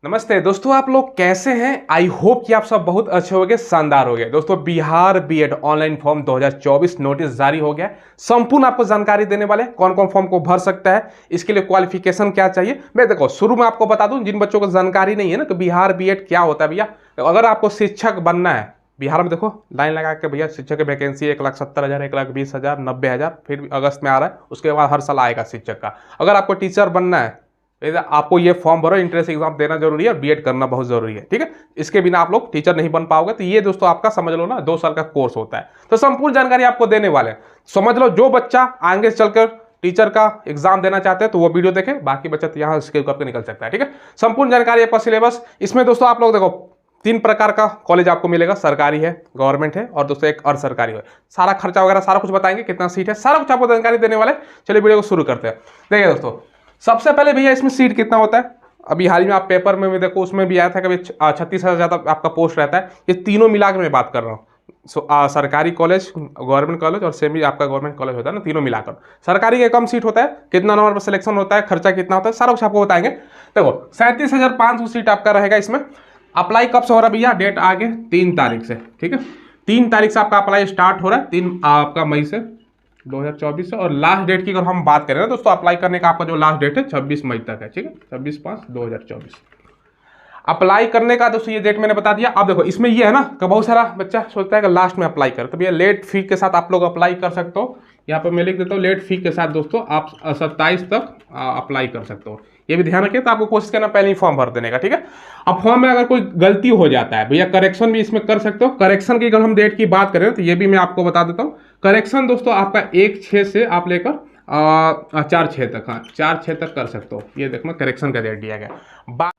नमस्ते दोस्तों, आप लोग कैसे हैं। आई होप कि आप सब बहुत अच्छे होंगे, शानदार हो गए। दोस्तों Bihar BEd online form 2024 notice जारी हो गया है। संपूर्ण आपको जानकारी देने वाले कौन कौन फॉर्म को भर सकता है, इसके लिए क्वालिफिकेशन क्या चाहिए। मैं देखो शुरू में आपको बता दूं, जिन बच्चों को जानकारी नहीं है ना, तो बिहार बीएड क्या होता है भैया। अगर आपको शिक्षक बनना है बिहार में, देखो लाइन लगा के भैया शिक्षक की वैकेंसी 1,70,000, 1,20,000, 90,000, फिर अगस्त में आ रहा है, उसके बाद हर साल आएगा शिक्षक का। अगर आपको टीचर बनना है आपको ये फॉर्म भरो, इंट्रेंस एग्जाम देना जरूरी है, बीएड करना बहुत जरूरी है, ठीक है। इसके बिना आप लोग टीचर नहीं बन पाओगे। तो ये दोस्तों आपका समझ लो ना 2 साल का कोर्स होता है। तो संपूर्ण जानकारी आपको देने वाले हैं। समझ लो जो बच्चा आगे चलकर टीचर का एग्जाम देना चाहते हैं तो वो वीडियो देखे, बाकी बच्चा तो यहाँ स्किप करके निकल सकता है, ठीक है। संपूर्ण जानकारी आपका सिलेबस इसमें दोस्तों आप लोग देखो 3 प्रकार का कॉलेज आपको मिलेगा, सरकारी है, गवर्नमेंट है और दोस्तों एक अर्ध सरकारी है। सारा खर्चा वगैरह सारा कुछ बताएंगे, कितना सीट है, सारा कुछ आपको जानकारी देने वाले। चलिए वीडियो को शुरू करते हैं। देखिए दोस्तों, सबसे पहले भैया इसमें सीट कितना होता है। अभी हाल ही में आप पेपर में भी देखो, उसमें भी आया था कभी 36,000 ज्यादा आपका पोस्ट रहता है। ये तीनों मिला के मैं बात कर रहा हूँ। सरकारी कॉलेज, गवर्नमेंट कॉलेज और सेमी आपका गवर्नमेंट कॉलेज होता है ना, तीनों मिलाकर। सरकारी का कम सीट होता है, कितना नंबर पर सिलेक्शन होता है, खर्चा कितना होता है, सारा कुछ आपको बताएंगे। देखो 37,500 सीट आपका रहेगा इसमें। अप्लाई कब से हो रहा है भैया, डेट आगे 3 तारीख से, ठीक है। 3 तारीख से आपका अप्लाई स्टार्ट हो रहा है, 3 आपका मई से 2024 से। और लास्ट डेट की अगर हम बात करें ना दोस्तों, अप्लाई करने का आपका जो लास्ट डेट है 26 मई तक है, ठीक है। 26/5/2024 अप्लाई करने का दोस्तों ये डेट मैंने बता दिया। अब देखो इसमें ये है ना कि बहुत सारा बच्चा सोचता है कि लास्ट में अप्लाई कर, तो ये लेट फी के साथ आप लोग अप्लाई कर सकते हो। यहाँ पे मैं लिख देता हूँ, लेट फी के साथ दोस्तों आप 27 तक अप्लाई कर सकते हो। ये भी ध्यान रखिए। तो आपको कोशिश करना पहले ही फॉर्म भर देने का, ठीक है। अब फॉर्म में अगर कोई गलती हो जाता है भैया, करेक्शन भी इसमें कर सकते हो। करेक्शन की अगर हम डेट की बात करें तो ये भी मैं आपको बता देता हूँ। करेक्शन दोस्तों आपका 1/6 से आप लेकर 4/6 तक, हाँ 4/6 तक कर सकते हो। ये देखना करेक्शन का डेट दिया गया।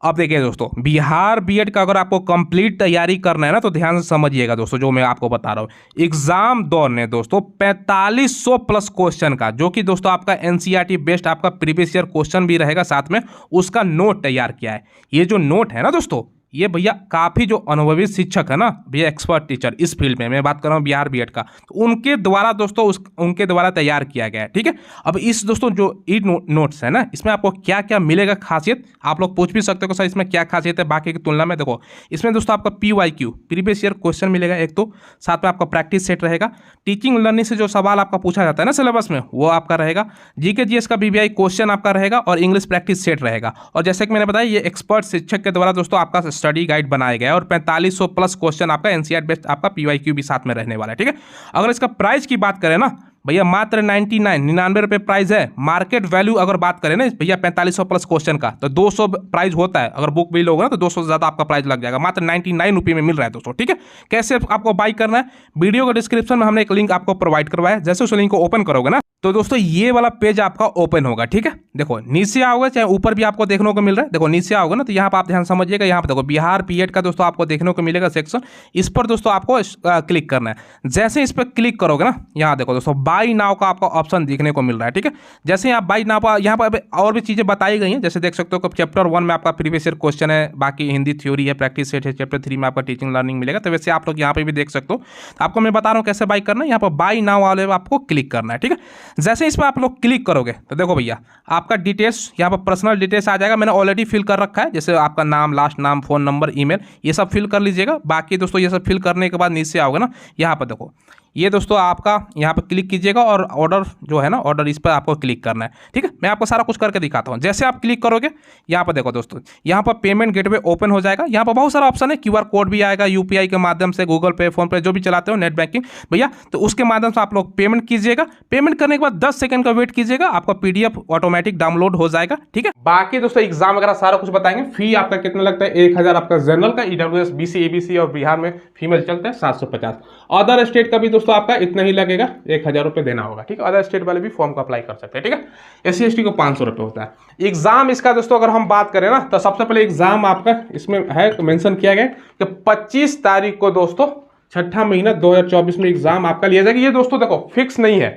अब देखिए दोस्तों, बिहार बीएड का अगर आपको कंप्लीट तैयारी करना है ना, तो ध्यान से समझिएगा दोस्तों जो मैं आपको बता रहा हूँ। एग्जाम दौर ने दोस्तों 4500 प्लस क्वेश्चन का, जो कि दोस्तों आपका एनसीईआरटी बेस्ड आपका प्रीवियस ईयर क्वेश्चन भी रहेगा, साथ में उसका नोट तैयार किया है। ये जो नोट है ना दोस्तों, ये भैया काफ़ी जो अनुभवी शिक्षक है ना भैया, एक्सपर्ट टीचर इस फील्ड में, मैं बात कर रहा हूँ बिहार बीएड का, तो उनके द्वारा दोस्तों उनके द्वारा तैयार किया गया है, ठीक है। अब इस दोस्तों जो ई नोट्स है ना, इसमें आपको क्या क्या मिलेगा खासियत, आप लोग पूछ भी सकते हो सर इसमें क्या खासियत है बाकी की तुलना में। देखो इसमें दोस्तों आपका PYQ प्रीवियस ईयर क्वेश्चन मिलेगा एक, तो साथ में आपका प्रैक्टिस सेट रहेगा। टीचिंग लर्निंग से जो सवाल आपका पूछा जाता है ना सिलेबस में, वो आपका रहेगा। GK GS का BBI क्वेश्चन आपका रहेगा और इंग्लिश प्रैक्टिस सेट रहेगा। और जैसे कि मैंने बताया, ये एक्सपर्ट शिक्षक के द्वारा दोस्तों आपका स्टडी गाइड बनाया गया है। और 4500 प्लस क्वेश्चन आपका एनसीईआरटी बेस्ड आपका PYQ भी साथ में रहने वाला है, ठीक है। अगर इसका प्राइस की बात करें ना भैया, मात्र 99 रुपये प्राइस है। मार्केट वैल्यू अगर बात करें ना भैया 4500 प्लस क्वेश्चन का, तो 200 प्राइस होता है। अगर बुक भी लोगे ना तो 200 से ज़्यादा आपका प्राइस लग जाएगा। मात्र 99 रुपये में मिल रहा है दोस्तों, ठीक है। कैसे आपको बाई करना है, वीडियो के डिस्क्रिप्शन में हमने एक लिंक आपको प्रोवाइड करवाया है। जैसे उस लिंक को ओपन करोगे ना, तो दोस्तों ये वाला पेज आपका ओपन होगा, ठीक है। देखो नीचे आओगे, चाहे ऊपर भी आपको देखने को मिल रहा है। देखो नीचे आओगे ना, तो यहाँ पर आप ध्यान समझिएगा, यहाँ पर देखो बिहार बीएड का दोस्तों आपको देखने को मिलेगा सेक्शन। इस पर दोस्तों आपको क्लिक करना है। जैसे इस पर क्लिक करोगे ना, यहाँ देखो दोस्तों बाई नाउ का आपको ऑप्शन देखने को मिल रहा है, ठीक है। जैसे यहाँ बाई नाउ पर यहाँ पर और भी चीज़ें बताई गई हैं। जैसे देख सकते हो चैप्टर 1 में आपका प्रीवियस ईयर क्वेश्चन है, बाकी हिंदी थ्योरी है, प्रैक्टिस सेट है। चैप्टर 3 में आपका टीचिंग लर्निंग मिलेगा। तो वैसे आप लोग यहाँ पे भी देख सकते हो। तो आपको मैं बता रहा हूँ कैसे बाई करना है। यहाँ पर बाई नाउ वाले आपको क्लिक करना है, ठीक है। जैसे इस पर आप लोग क्लिक करोगे तो देखो भैया आपका डिटेल्स, यहाँ पर पर्सनल डिटेल्स आ जाएगा। मैंने ऑलरेडी फिल कर रखा है, जैसे आपका नाम, लास्ट नाम, फोन नंबर, ईमेल, ये सब फिल कर लीजिएगा। बाकी दोस्तों ये सब फिल करने के बाद नीचे आओगे ना, यहाँ पर देखो ये दोस्तों आपका यहाँ पर क्लिक कीजिएगा और ऑर्डर जो है ना, ऑर्डर इस पर आपको क्लिक करना है, ठीक है। मैं आपको सारा कुछ करके दिखाता हूँ। जैसे आप क्लिक करोगे यहाँ पर देखो दोस्तों, यहाँ पर पेमेंट गेटवे ओपन हो जाएगा। यहाँ पर बहुत सारा ऑप्शन है, QR कोड भी आएगा, UPI के माध्यम से, गूगल पे, फोन पे, जो भी चलाते हो नेट बैंकिंग भैया, तो उसके माध्यम से आप लोग पेमेंट कीजिएगा। पेमेंट करने के बाद 10 सेकंड का वेट कीजिएगा, आपका PDF ऑटोमेटिक डाउनलोड हो जाएगा, ठीक है। बाकी दोस्तों एग्जाम वगैरह सारा कुछ बताएंगे। फी आपका कितना लगता है, 1000 आपका जनरल का, EWS BC ABC और बिहार में फीमेल चलता है 750। अदर स्टेट का भी दोस्तों आपका इतना ही लगेगा, 1000 रुपये देना होगा, ठीक है। अदर स्टेट वाले भी फॉर्म को अप्लाई कर सकते हैं, ठीक है। SC ST को 500 रुपये होता है। एग्जाम इसका दोस्तों अगर हम बात करें ना, तो सबसे पहले एग्जाम आपका इसमें है तो मेंशन किया गया कि 25 तारीख को दोस्तों 6ठा महीना 2024 में एग्जाम आपका लिया जाएगा। ये दोस्तों देखो फिक्स नहीं है,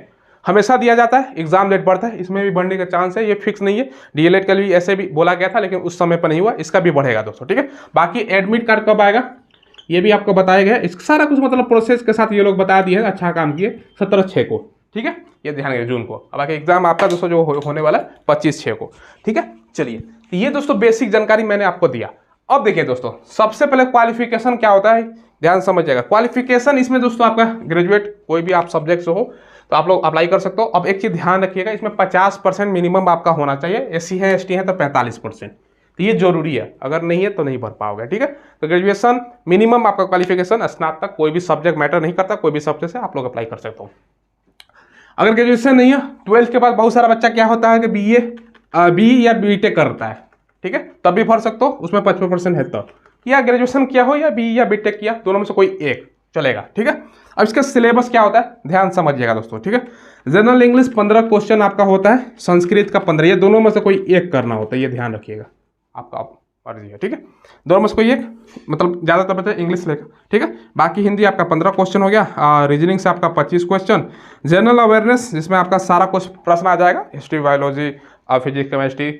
हमेशा दिया जाता है, एग्जाम डेट बढ़ता है, इसमें भी बढ़ने का चांस है, ये फिक्स नहीं है। DLED का भी ऐसे भी बोला गया था, लेकिन उस समय पर नहीं हुआ, इसका भी बढ़ेगा दोस्तों, ठीक है। बाकी एडमिट कार्ड कब आएगा ये भी आपको बताया गया है। इसका सारा कुछ मतलब प्रोसेस के साथ ये लोग बता दिए हैं, अच्छा काम किए। 17/6 को, ठीक है, ये ध्यान रखिए जून को। अब बाकी एग्जाम आपका दोस्तों जो होने वाला है 25/6 को, ठीक है। चलिए ये दोस्तों बेसिक जानकारी मैंने आपको दिया। अब देखिए दोस्तों, सबसे पहले क्वालिफिकेशन क्या होता है, ध्यान समझिएगा। क्वालिफिकेशन इसमें दोस्तों आपका ग्रेजुएट कोई भी आप सब्जेक्ट से हो तो आप लोग अप्लाई कर सकते हो। अब एक चीज ध्यान रखिएगा, इसमें 50% मिनिमम आपका होना चाहिए। एससी है एसटी है तो 45%, तो ये जरूरी है, अगर नहीं है तो नहीं भर पाओगे, ठीक है। तो ग्रेजुएशन मिनिमम आपका क्वालिफिकेशन स्नातक, कोई भी सब्जेक्ट मैटर नहीं करता, कोई भी सब्जेक्ट से आप लोग अप्लाई कर सकते हो। अगर ग्रेजुएशन नहीं है, 12th के बाद बहुत सारा बच्चा क्या होता है कि बी या बीटेक करता है, ठीक है, तब भी भर सकते हो, उसमें 55% है। तब या ग्रेजुएशन किया हो या बी या बीटेक किया, दोनों में से कोई एक चलेगा, ठीक है। अब इसका सिलेबस क्या होता है ध्यान समझिएगा दोस्तों, ठीक है। जनरल इंग्लिश 15 क्वेश्चन आपका होता है, संस्कृत का 15, ये दोनों में से कोई एक करना होता है, ये ध्यान रखिएगा, आपका मर्जी है, ठीक है। दोनों में से कोई एक, मतलब ज़्यादातर बच्चे इंग्लिश लेकर, ठीक है। बाकी हिंदी आपका 15 क्वेश्चन हो गया, रीजनिंग से आपका 25 क्वेश्चन, जनरल अवेयरनेस जिसमें आपका सारा कुछ प्रश्न आ जाएगा, हिस्ट्री, बायोलॉजी, फिजिक्स, केमिस्ट्री,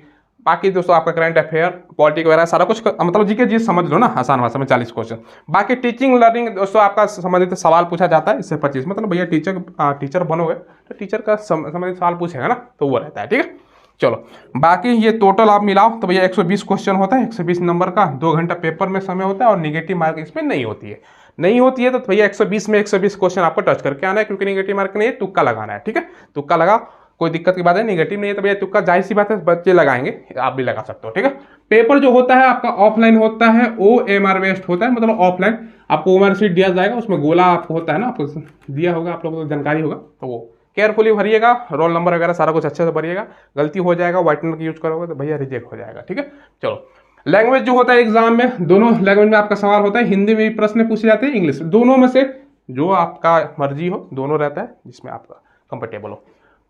बाकी दोस्तों आपका करंट अफेयर, पॉलिटिक वगैरह सारा कुछ, मतलब जीके जी समझ लो ना आसान भाषा में, 40 क्वेश्चन। बाकी टीचिंग लर्निंग दोस्तों आपका संबंधित सवाल पूछा जाता है, इससे 25, मतलब भैया टीचर बनोगे तो टीचर का संबंधित सवाल पूछेगा ना, तो वो रहता है, ठीक है। चलो बाकी ये टोटल आप मिलाओ तो भैया 120 क्वेश्चन होता है, 120 नंबर का, 2 घंटा पेपर में समय होता है, और निगेटिव मार्क इसमें नहीं होती है तो भैया 120 में 120 क्वेश्चन आपको टच करके आना है, क्योंकि निगेटिव मार्क नहीं है, तुक्का लगाना है, ठीक है। तुक्का लगा, कोई दिक्कत की बात है, निगेटिव नहीं है तो भैया तुक्का जाहिर सी बात है, बच्चे लगाएंगे, आप भी लगा सकते हो, ठीक है। पेपर जो होता है आपका ऑफलाइन होता है, OMR बेस्ड होता है, मतलब ऑफलाइन आपको OMR शीट दिया जाएगा, उसमें गोला आपको होता है ना, आपको दिया होगा, आप लोगों को जानकारी होगा, तो वो केयरफुली भरिएगा, रोल नंबर वगैरह सारा कुछ अच्छे से भरिएगा। गलती हो जाएगा, व्हाइटनर की यूज करोगे तो भैया रिजेक्ट हो जाएगा, ठीक है। चलो लैंग्वेज जो होता है एग्जाम में, दोनों लैंग्वेज में आपका सवाल होता है, हिंदी में भी प्रश्न पूछे जाते हैं, इंग्लिश, दोनों में से जो आपका मर्जी हो, दोनों रहता है जिसमें आपका कंफर्टेबल हो।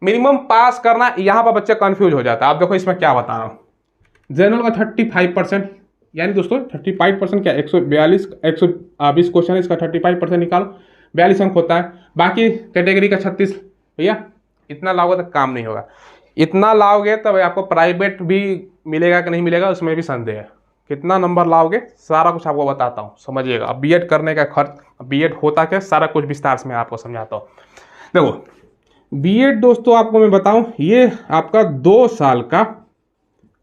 मिनिमम पास करना, यहाँ पर बच्चे कंफ्यूज हो जाता है। आप देखो इसमें क्या बता रहा हूँ, जनरल का 35%, यानी दोस्तों 35% क्या, 120 क्वेश्चन, इसका 35% निकालो, 42 अंक होता है। बाकी कैटेगरी का 36, भैया इतना लाओगे तो काम नहीं होगा, इतना लाओगे तब आपको प्राइवेट भी मिलेगा कि नहीं मिलेगा, उसमें भी संदेह है। कितना नंबर लाओगे सारा कुछ आपको बताता हूँ, समझिएगा। अब बीएड करने का खर्च, बीएड होता क्या, सारा कुछ विस्तार से मैं आपको समझाता हूँ। देखो बीएड दोस्तों आपको मैं बताऊं, ये आपका 2 साल का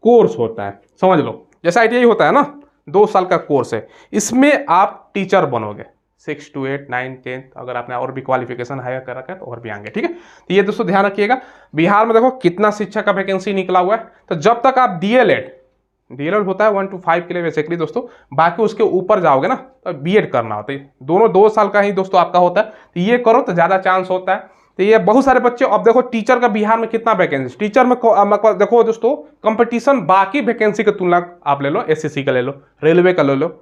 कोर्स होता है, समझ लो, जैसा ITI होता है ना, 2 साल का कोर्स है। इसमें आप टीचर बनोगे 6 to 8 9 10, अगर आपने और भी क्वालिफिकेशन हायर कर रखा है तो और भी आएंगे, ठीक है। तो ये दोस्तों ध्यान रखिएगा। बिहार में देखो कितना शिक्षक का वैकेंसी निकला हुआ है, तो जब तक आप डीएलएड होता है 1 to 5 के लिए बेसिकली दोस्तों, बाकी उसके ऊपर जाओगे ना तो बीएड करना होता है। दोनों 2 साल का ही दोस्तों आपका होता है, तो ये करो तो ज़्यादा चांस होता है। तो ये बहुत सारे बच्चे, अब देखो टीचर का बिहार में कितना वैकेंसी, टीचर में देखो दोस्तों कंपटीशन बाकी वैकेंसी की तुलना आप ले लो, SSC का ले लो, रेलवे का ले लो,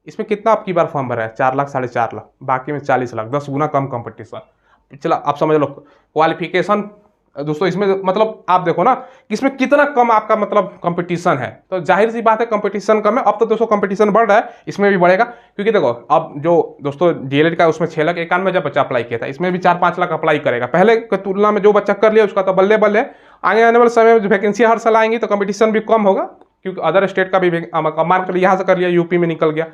इसमें कितना आपकी बार फॉर्म भरा है, 4 लाख 4.5 लाख, बाकी में 40 लाख, 10 गुना कम कंपटीशन। चलो आप समझ लो क्वालिफिकेशन दोस्तों, इसमें मतलब आप देखो ना कि इसमें कितना कम आपका मतलब कंपटीशन है, तो जाहिर सी बात है कंपटीशन कम है। अब तो दोस्तों कंपटीशन बढ़ रहा है, इसमें भी बढ़ेगा, क्योंकि देखो अब जो दोस्तों डीएलएड का उसमें 6,91,000 जब बच्चा अप्लाई किया था, इसमें भी 4-5 लाख अप्लाई करेगा। पहले की तुलना में जो बच्चा कर लिया उसका तो बल्ले बल्ले, आगे आने वाले समय में वैकेंसी हर साल आएंगी तो कंपटीशन भी कम होगा, क्योंकि अदर स्टेट का भी मान कर यहाँ से कर लिया, यूपी में निकल गया,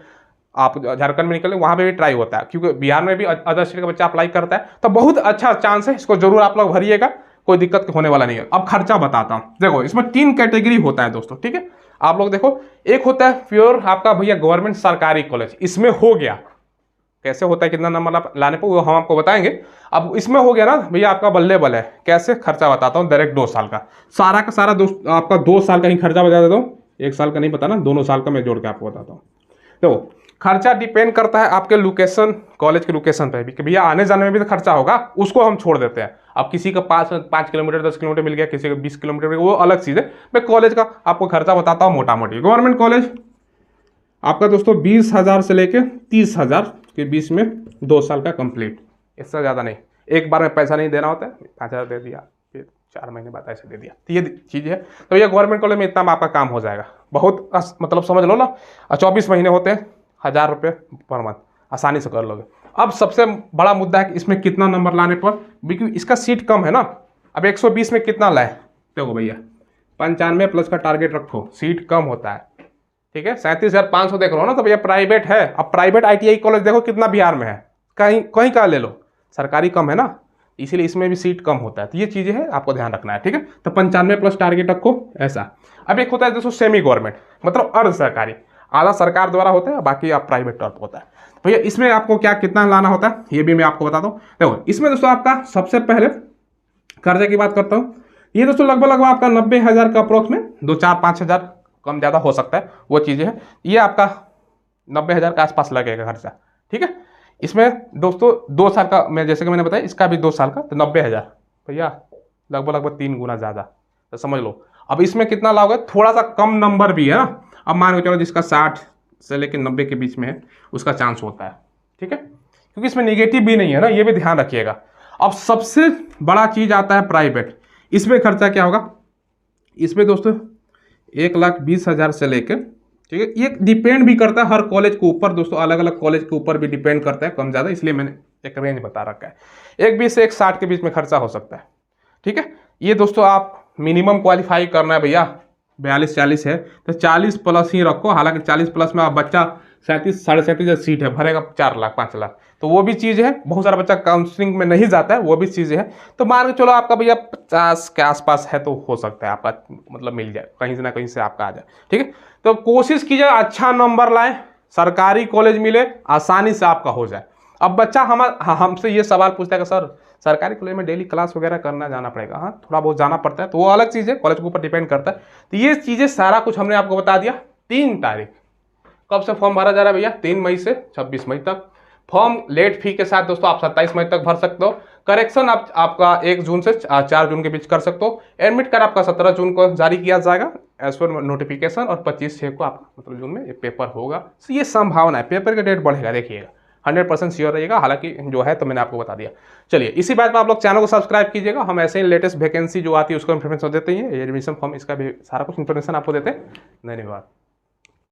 आप झारखंड में निकले, वहाँ पे भी ट्राई होता है, क्योंकि बिहार में भी अदर स्टेट का बच्चा अप्लाई करता है, तो बहुत अच्छा चांस है, इसको जरूर आप लोग भरिएगा, कोई दिक्कत होने वाला नहीं है। अब खर्चा बताता हूँ, देखो इसमें 3 कैटेगरी होता है दोस्तों, ठीक है। आप लोग देखो, एक होता है प्योर आपका भैया गवर्नमेंट सरकारी कॉलेज, इसमें हो गया, कैसे होता है कितना नंबर आप लाने पर वो हम आपको बताएंगे। अब इसमें हो गया ना भैया आपका बल्ले बल्ले, कैसे खर्चा बताता हूँ, डायरेक्ट 2 साल का सारा का सारा दोस्त आपका 2 साल का ही खर्चा बता देता हूँ, 1 साल का नहीं बताना, दोनों साल का मैं जोड़ के आपको बताता हूँ। देखो खर्चा डिपेंड करता है आपके लोकेशन, कॉलेज के लोकेशन पे भी, कि भैया आने जाने में भी तो खर्चा होगा, उसको हम छोड़ देते हैं। अब किसी का 5 किलोमीटर 10 किलोमीटर मिल गया, किसी का 20 किलोमीटर, वो अलग चीज़ है। मैं कॉलेज का आपको खर्चा बताता हूँ मोटा मोटी। गवर्नमेंट कॉलेज आपका दोस्तों 20,000 से लेके 30,000 के बीच में 2 साल का कंप्लीट, इससे ज़्यादा नहीं। एक बार में पैसा नहीं देना होता है, 5,000 दे दिया, फिर 4 महीने बाद ऐसे दे दिया, तो ये चीज़ है। तो ये गवर्नमेंट कॉलेज में इतना में आपका काम हो जाएगा, बहुत मतलब समझ लो ना, 24 महीने होते हैं, 1,000 रुपये पर मंथ, आसानी से कर लोगे। अब सबसे बड़ा मुद्दा है कि इसमें कितना नंबर लाने पर, क्योंकि इसका सीट कम है ना। अब 120 में कितना लाए, देखो भैया 95 प्लस का टारगेट रखो, सीट कम होता है, ठीक है। 37,500 देख लो ना, तो भैया प्राइवेट है। अब प्राइवेट ITI कॉलेज देखो कितना बिहार में है, कहीं कहीं का ले लो, सरकारी कम है ना, इसीलिए इसमें भी सीट कम होता है। तो ये चीज़ें हैं, आपको ध्यान रखना है, ठीक है। तो 95 प्लस टारगेट रखो ऐसा। अब एक होता है दोस्तों सेमी गवर्नमेंट, मतलब अर्ध सरकारी, आधा सरकार द्वारा होता है, बाकी आप प्राइवेट तौर पर होता है। भैया इसमें आपको क्या कितना लाना होता है ये भी मैं आपको बता दूं। देखो इसमें दोस्तों आपका सबसे पहले कर्जे की बात करता हूँ, ये दोस्तों लगभग आपका 90,000 का अप्रोक्स में 2-4-5 हज़ार कम ज़्यादा हो सकता है, वो चीज़ें हैं। ये आपका 90,000 के आसपास लगेगा खर्चा, ठीक है। इसमें दोस्तों 2 साल का, मैं जैसे कि मैंने बताया इसका भी 2 साल का, तो 90,000 भैया लगभग 3 गुना ज़्यादा, तो समझ लो। अब इसमें कितना लाओगे, थोड़ा सा कम नंबर भी है ना। अब मान के चलो जिसका 60 से लेकर 90 के बीच में है उसका चांस होता है, ठीक है, क्योंकि इसमें निगेटिव भी नहीं है ना, ये भी ध्यान रखिएगा। अब सबसे बड़ा चीज आता है प्राइवेट। इसमें खर्चा क्या होगा, इसमें दोस्तों 1,20,000 से लेकर, ठीक है, ये डिपेंड भी करता है हर कॉलेज के ऊपर दोस्तों, अलग अलग कॉलेज के ऊपर भी डिपेंड करता है कम ज़्यादा, इसलिए मैंने एक रेंज बता रखा है। 1,20 से 1,60 के बीच में खर्चा हो सकता है, ठीक है। ये दोस्तों आप मिनिमम क्वालिफाई करना है भैया, 42-40 है तो 40 प्लस ही रखो। हालांकि 40 प्लस में आप बच्चा 37-37 सीट है भरेगा 4 लाख 5 लाख, तो वो भी चीज़ है। बहुत सारा बच्चा काउंसलिंग में नहीं जाता है, वो भी चीज़ें हैं। तो मान के चलो आपका भैया 50 के आसपास है तो हो सकता है आपका मतलब मिल जाए, कहीं से ना कहीं से आपका आ जाए, ठीक है। तो कोशिश कीजिए अच्छा नंबर लाएं, सरकारी कॉलेज मिले, आसानी से आपका हो जाए। अब बच्चा हमसे ये सवाल पूछता है कि सर सरकारी कॉलेज में डेली क्लास वगैरह करना जाना पड़ेगा। हाँ थोड़ा बहुत जाना पड़ता है, तो वो अलग चीज़ है, कॉलेज के ऊपर डिपेंड करता है। तो ये चीज़ें सारा कुछ हमने आपको बता दिया। 3 तारीख कब से फॉर्म भरा जा रहा है भैया, 3 मई से 26 मई तक। फॉर्म लेट फी के साथ दोस्तों आप 27 मई तक भर सकते हो। करेक्शन आपका 1 जून से 4 जून के बीच कर सकते हो। एडमिट कार्ड आपका 17 जून को जारी किया जाएगा एज पर नोटिफिकेशन, और 25/6 को आपका मतलब जून में ये पेपर होगा। तो ये संभावना है, पेपर का डेट बढ़ेगा, देखिएगा 100% श्योर रहिएगा। हालांकि जो है तो मैंने आपको बता दिया। चलिए इसी बात में आप लोग चैनल को सब्सक्राइब कीजिएगा, हम ऐसे ही लेटेस्ट वैकेंसी जो आती है उसको इन्फॉर्मेशन देते हैं। एडमिशन फॉर्म इसका भी सारा कुछ इन्फॉर्मेशन आपको देते हैं। धन्यवाद।